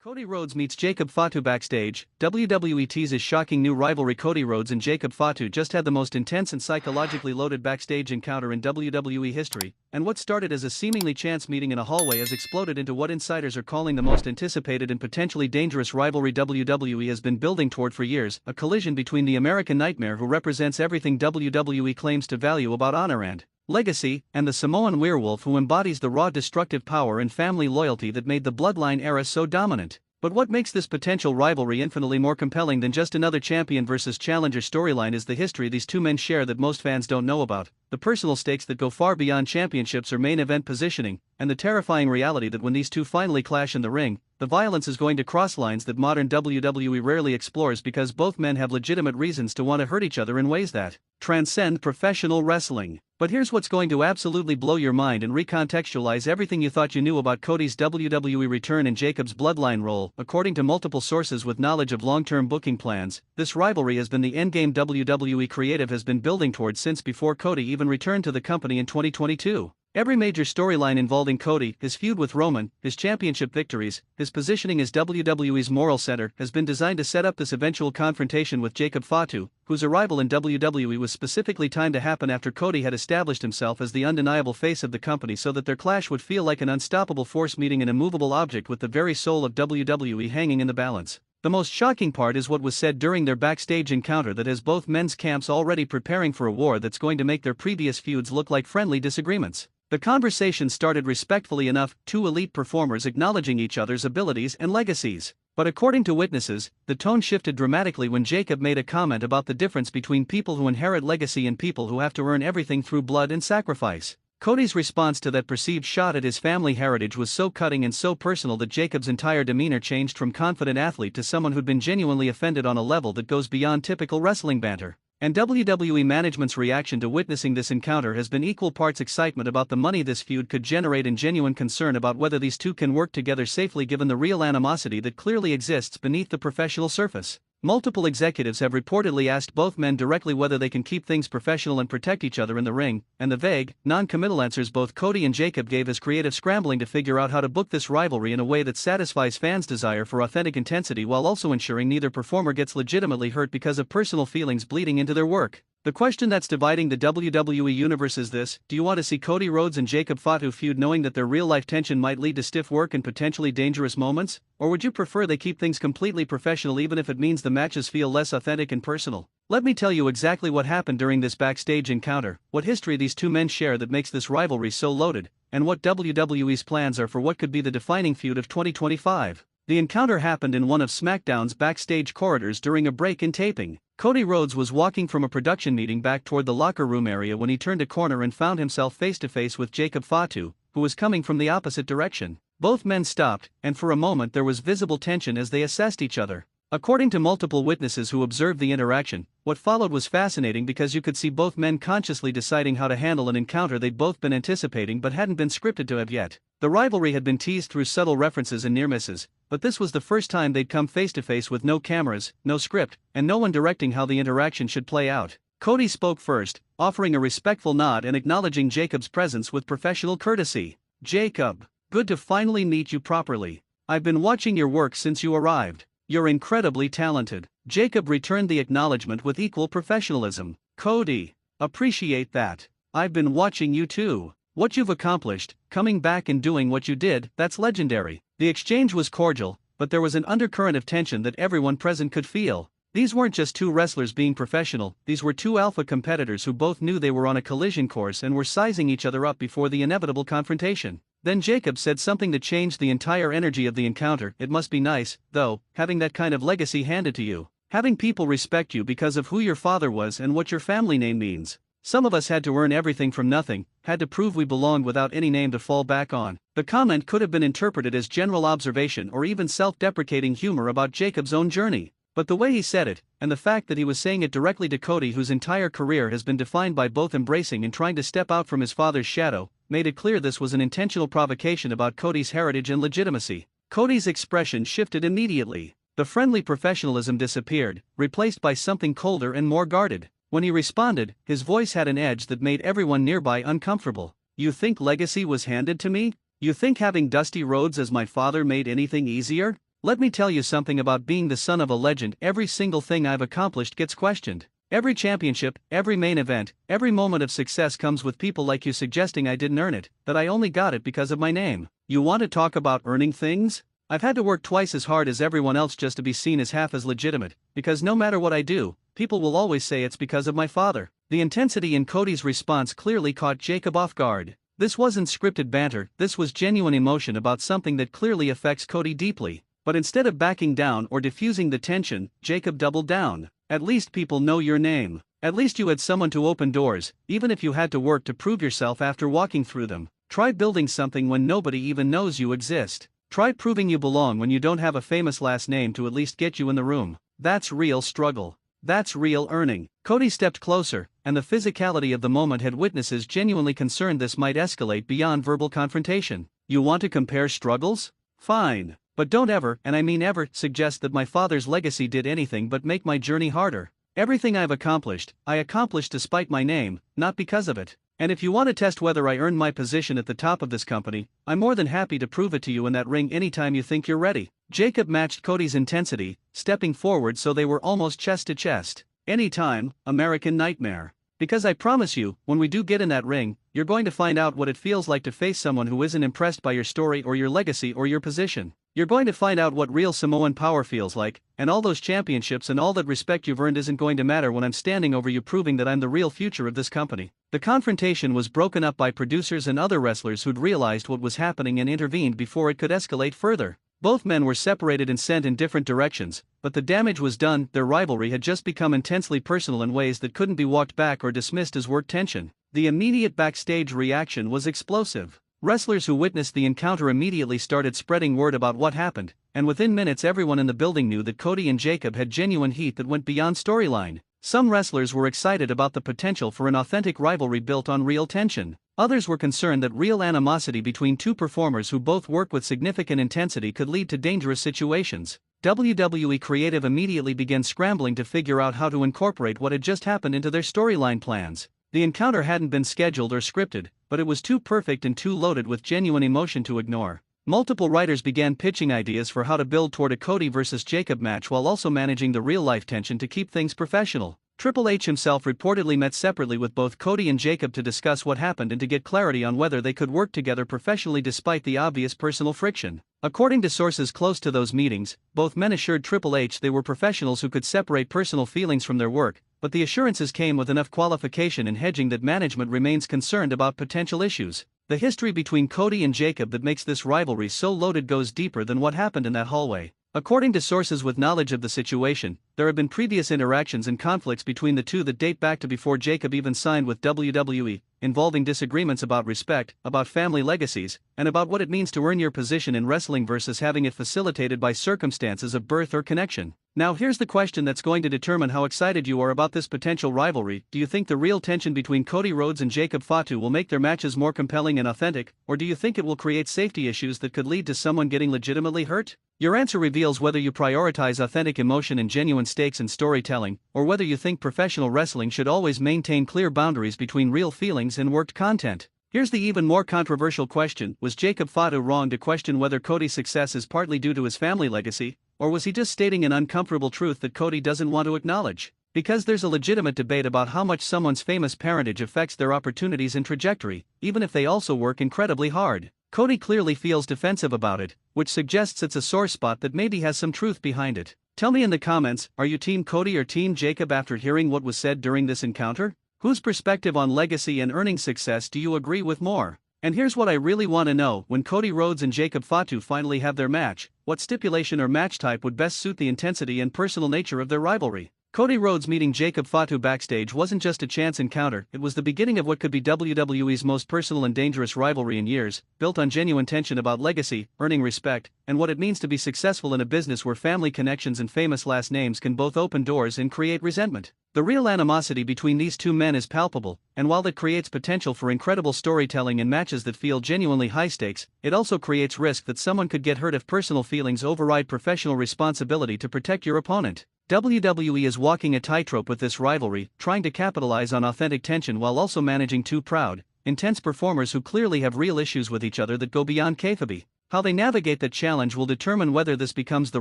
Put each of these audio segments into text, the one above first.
Cody Rhodes meets Jacob Fatu backstage. WWE teases shocking new rivalry. Cody Rhodes and Jacob Fatu just had the most intense and psychologically loaded backstage encounter in WWE history, and what started as a seemingly chance meeting in a hallway has exploded into what insiders are calling the most anticipated and potentially dangerous rivalry WWE has been building toward for years, a collision between the American Nightmare, who represents everything WWE claims to value about honor and legacy, and the Samoan werewolf, who embodies the raw destructive power and family loyalty that made the Bloodline era so dominant. But what makes this potential rivalry infinitely more compelling than just another champion versus challenger storyline is the history these two men share that most fans don't know about, the personal stakes that go far beyond championships or main event positioning, and the terrifying reality that when these two finally clash in the ring, the violence is going to cross lines that modern WWE rarely explores, because both men have legitimate reasons to want to hurt each other in ways that transcend professional wrestling. But here's what's going to absolutely blow your mind and recontextualize everything you thought you knew about Cody's WWE return and Jacob's Bloodline role. According to multiple sources with knowledge of long-term booking plans, this rivalry has been the endgame WWE creative has been building towards since before Cody even returned to the company in 2022. Every major storyline involving Cody, his feud with Roman, his championship victories, his positioning as WWE's moral center, has been designed to set up this eventual confrontation with Jacob Fatu, whose arrival in WWE was specifically timed to happen after Cody had established himself as the undeniable face of the company, so that their clash would feel like an unstoppable force meeting an immovable object with the very soul of WWE hanging in the balance. The most shocking part is what was said during their backstage encounter that has both men's camps already preparing for a war that's going to make their previous feuds look like friendly disagreements. The conversation started respectfully enough, two elite performers acknowledging each other's abilities and legacies. But according to witnesses, the tone shifted dramatically when Jacob made a comment about the difference between people who inherit legacy and people who have to earn everything through blood and sacrifice. Cody's response to that perceived shot at his family heritage was so cutting and so personal that Jacob's entire demeanor changed from confident athlete to someone who'd been genuinely offended on a level that goes beyond typical wrestling banter. And WWE management's reaction to witnessing this encounter has been equal parts excitement about the money this feud could generate and genuine concern about whether these two can work together safely given the real animosity that clearly exists beneath the professional surface. Multiple executives have reportedly asked both men directly whether they can keep things professional and protect each other in the ring, and the vague, non-committal answers both Cody and Jacob gave as creative scrambling to figure out how to book this rivalry in a way that satisfies fans' desire for authentic intensity while also ensuring neither performer gets legitimately hurt because of personal feelings bleeding into their work. The question that's dividing the WWE universe is this: do you want to see Cody Rhodes and Jacob Fatu feud knowing that their real-life tension might lead to stiff work and potentially dangerous moments? Or would you prefer they keep things completely professional even if it means the matches feel less authentic and personal? Let me tell you exactly what happened during this backstage encounter, what history these two men share that makes this rivalry so loaded, and what WWE's plans are for what could be the defining feud of 2025. The encounter happened in one of SmackDown's backstage corridors during a break in taping. Cody Rhodes was walking from a production meeting back toward the locker room area when he turned a corner and found himself face to face with Jacob Fatu, who was coming from the opposite direction. Both men stopped, and for a moment there was visible tension as they assessed each other. According to multiple witnesses who observed the interaction, what followed was fascinating because you could see both men consciously deciding how to handle an encounter they'd both been anticipating but hadn't been scripted to have yet. The rivalry had been teased through subtle references and near misses, but this was the first time they'd come face to face with no cameras, no script, and no one directing how the interaction should play out. Cody spoke first, offering a respectful nod and acknowledging Jacob's presence with professional courtesy. "Jacob, good to finally meet you properly. I've been watching your work since you arrived. You're incredibly talented." Jacob returned the acknowledgement with equal professionalism. "Cody, appreciate that. I've been watching you too. What you've accomplished, coming back and doing what you did, that's legendary." The exchange was cordial, but there was an undercurrent of tension that everyone present could feel. These weren't just two wrestlers being professional, these were two alpha competitors who both knew they were on a collision course and were sizing each other up before the inevitable confrontation. Then Jacob said something that changed the entire energy of the encounter. "It must be nice, though, having that kind of legacy handed to you. Having people respect you because of who your father was and what your family name means. Some of us had to earn everything from nothing, had to prove we belonged without any name to fall back on." The comment could have been interpreted as general observation or even self-deprecating humor about Jacob's own journey. But the way he said it, and the fact that he was saying it directly to Cody, whose entire career has been defined by both embracing and trying to step out from his father's shadow, made it clear this was an intentional provocation about Cody's heritage and legitimacy. Cody's expression shifted immediately. The friendly professionalism disappeared, replaced by something colder and more guarded. When he responded, his voice had an edge that made everyone nearby uncomfortable. "You think legacy was handed to me? You think having Dusty Rhodes as my father made anything easier?" Let me tell you something about being the son of a legend. Every single thing I've accomplished gets questioned. Every championship, every main event, every moment of success comes with people like you suggesting I didn't earn it, that I only got it because of my name. You want to talk about earning things? I've had to work twice as hard as everyone else just to be seen as half as legitimate, because no matter what I do, people will always say it's because of my father. The intensity in Cody's response clearly caught Jacob off guard. This wasn't scripted banter, this was genuine emotion about something that clearly affects Cody deeply. But instead of backing down or diffusing the tension, Jacob doubled down. At least people know your name. At least you had someone to open doors, even if you had to work to prove yourself after walking through them. Try building something when nobody even knows you exist. Try proving you belong when you don't have a famous last name to at least get you in the room. That's real struggle. That's real earning. Cody stepped closer, and the physicality of the moment had witnesses genuinely concerned this might escalate beyond verbal confrontation. You want to compare struggles? Fine. But don't ever, and I mean ever, suggest that my father's legacy did anything but make my journey harder. Everything I've accomplished, I accomplished despite my name, not because of it. And if you want to test whether I earned my position at the top of this company, I'm more than happy to prove it to you in that ring anytime you think you're ready. Jacob matched Cody's intensity, stepping forward so they were almost chest to chest. Anytime, American Nightmare. Because I promise you, when we do get in that ring, you're going to find out what it feels like to face someone who isn't impressed by your story or your legacy or your position. You're going to find out what real Samoan power feels like, and all those championships and all that respect you've earned isn't going to matter when I'm standing over you proving that I'm the real future of this company. The confrontation was broken up by producers and other wrestlers who'd realized what was happening and intervened before it could escalate further. Both men were separated and sent in different directions, but the damage was done. Their rivalry had just become intensely personal in ways that couldn't be walked back or dismissed as work tension. The immediate backstage reaction was explosive. Wrestlers who witnessed the encounter immediately started spreading word about what happened, and within minutes everyone in the building knew that Cody and Jacob had genuine heat that went beyond storyline. Some wrestlers were excited about the potential for an authentic rivalry built on real tension. Others were concerned that real animosity between two performers who both work with significant intensity could lead to dangerous situations. WWE Creative immediately began scrambling to figure out how to incorporate what had just happened into their storyline plans. The encounter hadn't been scheduled or scripted, but it was too perfect and too loaded with genuine emotion to ignore. Multiple writers began pitching ideas for how to build toward a Cody vs. Jacob match while also managing the real-life tension to keep things professional. Triple H himself reportedly met separately with both Cody and Jacob to discuss what happened and to get clarity on whether they could work together professionally despite the obvious personal friction. According to sources close to those meetings, both men assured Triple H they were professionals who could separate personal feelings from their work, but the assurances came with enough qualification and hedging that management remains concerned about potential issues. The history between Cody and Jacob that makes this rivalry so loaded goes deeper than what happened in that hallway. According to sources with knowledge of the situation, there have been previous interactions and conflicts between the two that date back to before Jacob even signed with WWE, involving disagreements about respect, about family legacies, and about what it means to earn your position in wrestling versus having it facilitated by circumstances of birth or connection. Now here's the question that's going to determine how excited you are about this potential rivalry. Do you think the real tension between Cody Rhodes and Jacob Fatu will make their matches more compelling and authentic, or do you think it will create safety issues that could lead to someone getting legitimately hurt? Your answer reveals whether you prioritize authentic emotion and genuine stakes in storytelling, or whether you think professional wrestling should always maintain clear boundaries between real feelings and worked content. Here's the even more controversial question: was Jacob Fatu wrong to question whether Cody's success is partly due to his family legacy, or was he just stating an uncomfortable truth that Cody doesn't want to acknowledge? Because there's a legitimate debate about how much someone's famous parentage affects their opportunities and trajectory, even if they also work incredibly hard. Cody clearly feels defensive about it, which suggests it's a sore spot that maybe has some truth behind it. Tell me in the comments, are you Team Cody or Team Jacob after hearing what was said during this encounter? Whose perspective on legacy and earning success do you agree with more? And here's what I really want to know: when Cody Rhodes and Jacob Fatu finally have their match, what stipulation or match type would best suit the intensity and personal nature of their rivalry? Cody Rhodes meeting Jacob Fatu backstage wasn't just a chance encounter, it was the beginning of what could be WWE's most personal and dangerous rivalry in years, built on genuine tension about legacy, earning respect, and what it means to be successful in a business where family connections and famous last names can both open doors and create resentment. The real animosity between these two men is palpable, and while that creates potential for incredible storytelling and matches that feel genuinely high stakes, it also creates risk that someone could get hurt if personal feelings override professional responsibility to protect your opponent. WWE is walking a tightrope with this rivalry, trying to capitalize on authentic tension while also managing two proud, intense performers who clearly have real issues with each other that go beyond kayfabe. How they navigate that challenge will determine whether this becomes the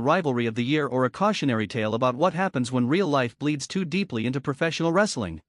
rivalry of the year or a cautionary tale about what happens when real life bleeds too deeply into professional wrestling.